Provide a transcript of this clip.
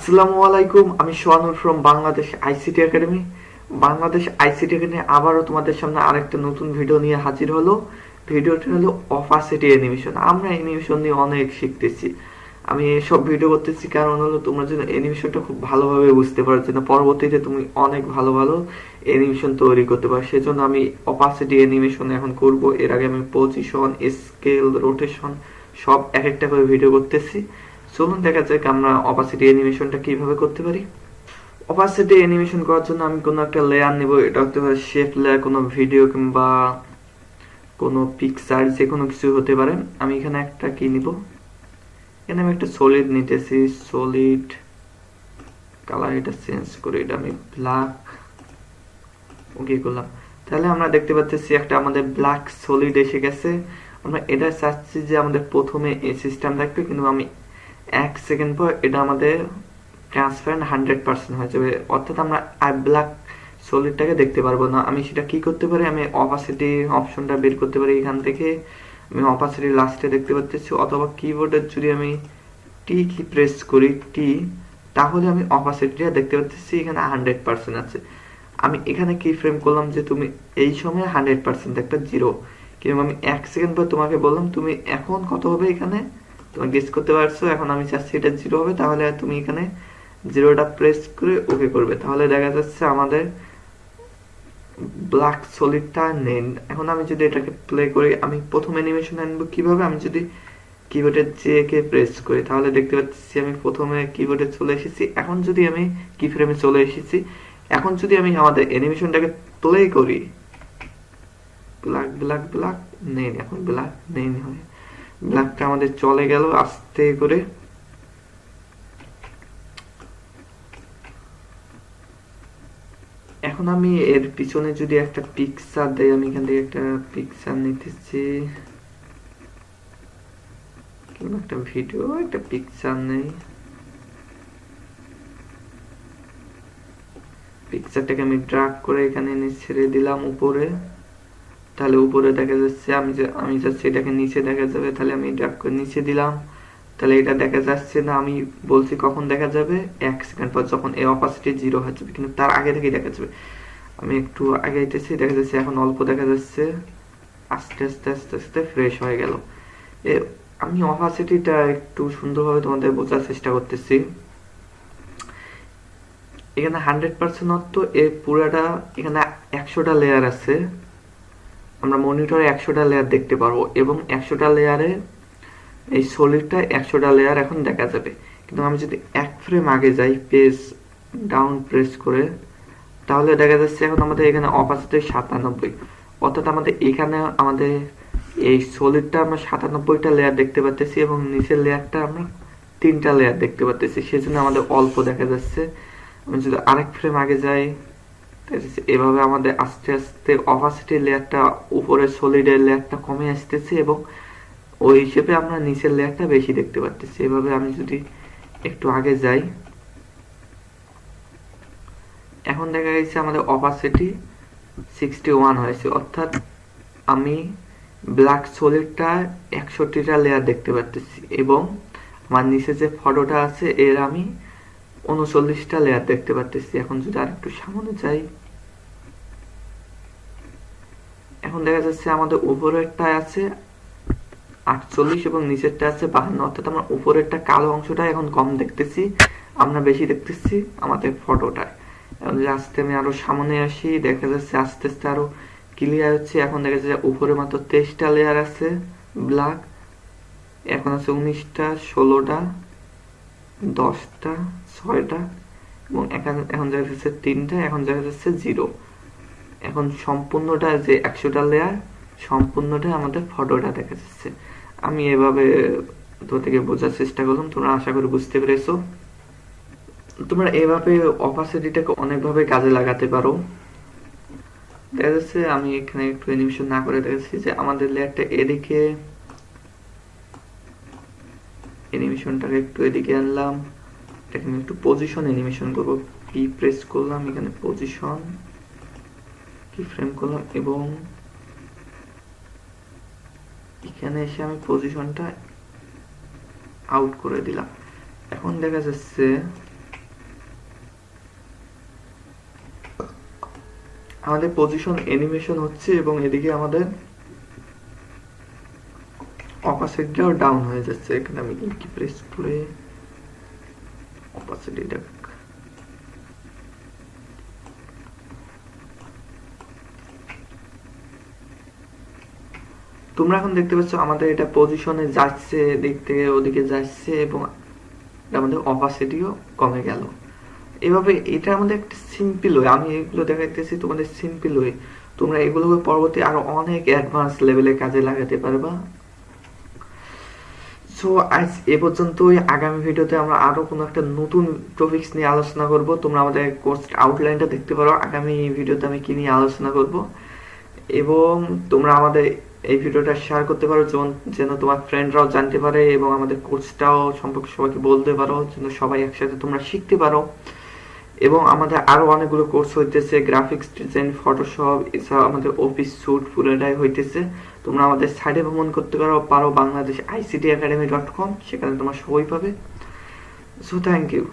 আসসালামু আলাইকুম, আমি Sohanur from Bangladesh ICT academy. Bangladesh ICT academy আবারও তোমাদের সামনে আরেকটা নতুন ভিডিও নিয়ে হাজির হলো। ভিডিওটি হলো অপাসিটি অ্যানিমেশন। আমরা অ্যানিমেশন নিয়ে অনেক শিখতেছি। আমি এসব ভিডিও করতেছি কারণ হলো তোমরা যেন অ্যানিমেশনটা খুব ভালোভাবে বুঝতে পারো, যেন পরবর্তীতে তুমি অনেক ভালো ভালো অ্যানিমেশন তৈরি করতে পারো। সেজন্য আমি অপাসিটি অ্যানিমেশন এখন করব। এর আগে আমি পজিশন, স্কেল, রোটেশন সব এক একটা করে ভিডিও করতেছি। চলুন দেখা যাক আমরা অপাসিটি অ্যানিমেশনটা কিভাবে করতে পারি। অপাসিটি অ্যানিমেশন করার জন্য আমি কোনো একটা লেয়ার নেব। এটা হতে পারে শেপ লেয়ার, কোনো ভিডিও কিংবা কোনো পিকচার, যে কোনো কিছু হতে পারে। আমি এখানে একটা কি নিব, এখানে আমি একটা সলিড নিতেছি। সলিড কালার এটা চেঞ্জ করে এটা আমি ব্ল্যাক ওকে করলাম। তাহলে আমরা দেখতে পাচ্ছি একটা আমাদের ব্ল্যাক সলিড এসে গেছে। আমরা এটা চাচ্ছি যে আমাদের প্রথমে এই সিস্টেম থাকবে, কিন্তু আমি 1 সেকেন্ড পর এটা আমাদের ট্রান্সপারেন্ট 100% হয়ে যাবে, অর্থাৎ আমরা ব্ল্যাক সলিডটাকে দেখতে পারবো না। আমি সেটা কি করতে পারি, আমি অপাসিটি অপশনটা বের করতে পারি এখান থেকে। আমি অপাসিটি লাস্টে দেখতে পাচ্ছি, অথবা কিবোর্ডের যদি আমি টি কি প্রেস করি টি, তাহলে আমি অপাসিটিটা দেখতে পাচ্ছি এখানে 100% আছে। আমি এখানে কি ফ্রেম করলাম যে তুমি এই সময় 100% দেখবে 0, কিন্তু আমি 1 সেকেন্ড পর তোমাকে বললাম তুমি এখন কত হবে, এখানে তুমি গেস করতে পারছো। এখন আমি চাচ্ছি এটা 0 হবে, তাহলে তুমি এখানে 0টা প্রেস করে ওকে করবে। তাহলে দেখা যাচ্ছে আমাদের ব্ল্যাক সলিডটা নেই। এখন আমি যদি এটাকে প্লে করি, আমি প্রথম অ্যানিমেশন আনবো কিভাবে, আমি যদি কিবোর্ডের জে কে প্রেস করি, তাহলে দেখতে পাচ্ছি আমি প্রথমে কিবোর্ডে চলে এসেছি। এখন যদি আমি কি ফ্রেমে চলে এসেছি, এখন যদি আমি আমাদের অ্যানিমেশনটাকে প্লে করি, ব্ল্যাক ব্ল্যাক ব্ল্যাক নেই, এখন ব্ল্যাক নেই হয়, ব্ল্যাকটা আমাদের চলে গেল আস্তে করে। এখন আমি এর পিছনে যদি একটা পিকচার দেই, আমি এখান থেকে একটা পিকচার নিতেছি, কিংবা একটা ভিডিও, একটা পিকচার নেই। পিকচারটাকে আমি ড্রাগ করে এখানে এনে ছেড়ে দিলাম উপরে। তাহলে উপরে দেখা যাচ্ছে, আমি যাচ্ছি এটাকে নিচে দেখা যাবে, তাহলে আমি ড্রাগ করে নিচে দিলাম। তাহলে এটা দেখা যাচ্ছে না, আমি বলছি কখন দেখা যাবে, 1 সেকেন্ড পর, যখন এই অপাসিটি 0 হয়ে যাবে, কিন্তু তার আগে থেকেই দেখা যাবে। আমি একটু আগে আইতেছি, দেখা যাচ্ছে এখন অল্প দেখা যাচ্ছে, আস্তে আস্তে আস্তে আস্তে ফ্রেশ হয়ে গেল। আমি অপাসিটিটা একটু সুন্দরভাবে তোমাদের বোঝার চেষ্টা করতেছি। এখানে 100% অর্থ এর পুরাটা, এখানে 100টা লেয়ার আছে। আমরা মনিটরে 100টা লেয়ার দেখতে পারবো, এবং 100টা লেয়ারে এই সলিডটা 100টা লেয়ার এখন দেখা যাবে। কিন্তু আমি যদি এক ফ্রেম আগে যাই, পেজ ডাউন প্রেস করে, তাহলে দেখা যাচ্ছে এখন আমাদের এখানে অপাসিটি 97, অর্থাৎ আমাদের এখানে আমাদের এই সলিডটা আমরা 97টা লেয়ার দেখতে পাচ্ছি, এবং নিচের লেয়ারটা আমরা 3টা লেয়ার দেখতে পাচ্ছি, সেজন্য আমাদের অল্প দেখা যাচ্ছে। আমি যদি আরেক ফ্রেম আগে যাই, এভাবে আমাদের আস্তে আস্তে অপাসিটি লেয়ারটা, উপরে সলিডের লেয়ারটা কমে আসতেছে, এবং ওই হিসেবে আমরা নিচের লেয়ারটা বেশি দেখতে পাচ্ছি। এভাবে আমি যদি একটু আগে যাই, এখন দেখা গেছে আমাদের অপাসিটি 61 হয়েছে, অর্থাৎ আমি ব্ল্যাক সলিডটা 61টা লেয়ার দেখতে পাচ্ছি, এবং আমার নিচে যে ফটোটা আছে এর আমি 39টা লেয়ার দেখতে পাচ্ছি। এখন যদি আর একটু সামনে যাই, এখন দেখা যাচ্ছে আমাদের উপরেরটা আছে 48 এবং নিচেরটা আছে 52, অর্থাৎ আমরা উপরেরটা কালো অংশটা এখন কম দেখতেছি, আমরা বেশি দেখতেছি আমাদের ফটোটায়। এখন যদি আস্তে আমি আরো সামনে আসি, দেখা যাচ্ছে আস্তে আস্তে আরো ক্লিয়ার হচ্ছে। এখন দেখা যাচ্ছে উপরে মাত্র 23টা লেয়ার আছে ব্ল্যাক, এখন আছে 19টা, 16টা, 10টা, 6টা, এবং এখন দেখা যাচ্ছে 3টা, এখন দেখা যাচ্ছে 0। এখন সম্পূর্ণটা যে 100টা লেয়ার, সম্পূর্ণটা আমাদের ফটোটা দেখা যাচ্ছে। আমি এভাবে তোমাদেরকে বোঝার চেষ্টা করলাম, তোমরা আশা করি বুঝতে পেরেছো। তোমরা এভাবে অপাসিটিটাকে অনেকভাবে কাজে লাগাতে পারো। দেখা যাচ্ছে আমি এখানে একটু অ্যানিমেশন না করে দেখাচ্ছি যে আমাদের লেয়ারটা এদিকে, অ্যানিমেশনটাকে একটু এদিকে আনলাম, এটাকে আমি একটু পজিশন অ্যানিমেশন করবো। কি প্রেস করলাম, এখানে পজিশন কি ফ্রেম করলাম, এবং এখানে এসে আমি পজিশনটা আউট করে দিলাম। এখন দেখা যাচ্ছে আমাদের পজিশন অ্যানিমেশন হচ্ছে এবং এদিকে আমাদের অপাসিটিটাও ডাউন হয়ে যাচ্ছে। এখানে আমি কি প্রেস করে অপাসিটিটা তোমরা এখন দেখতে পাচ্ছ আমাদের এটা পজিশনে যাচ্ছে, দিক থেকে ওদিকে যাচ্ছে এবং আমাদের অপাসিটিও কমে গেল। এভাবে এটা আমাদের একটা সিম্পল ওয়ে, আমি এগুলো দেখাইতেছি তোমাদের সিম্পল ওয়ে, তোমরা এগুলোকে পরবর্তী আরো অনেক অ্যাডভান্স লেভেলে কাজে লাগাতে পারবা। সো আজ এ পর্যন্তই। আগামী ভিডিওতে আমরা আরো কোনো একটা নতুন টপিকস নিয়ে আলোচনা করব। তোমরা আমাদের কোর্স আউটলাইনটা দেখতে পারো আগামী ভিডিওতে আমি কি নিয়ে আলোচনা করব, এবং তোমরা আমাদের এই ভিডিওটা শেয়ার করতে পারো যেন তোমার ফ্রেন্ডরাও জানতে পারে এবং আমাদের কোর্সটাও সম্পর্কে সবাইকে বলতে পারো, যেন সবাই একসাথে তোমরা শিখতে পারো। এবং আমাদের আরো অনেকগুলো কোর্স হইতেছে, গ্রাফিক্স ডিজাইন, ফটোশপ, এছাড়াও আমাদের অফিস স্যুট পুরোটাই হইতেছে। তোমরা আমাদের সাইটে ভ্রমণ করতে পারো বাংলাদেশ ICT academy.com, সেখানে তোমরা সবাই পাবে। So thank you.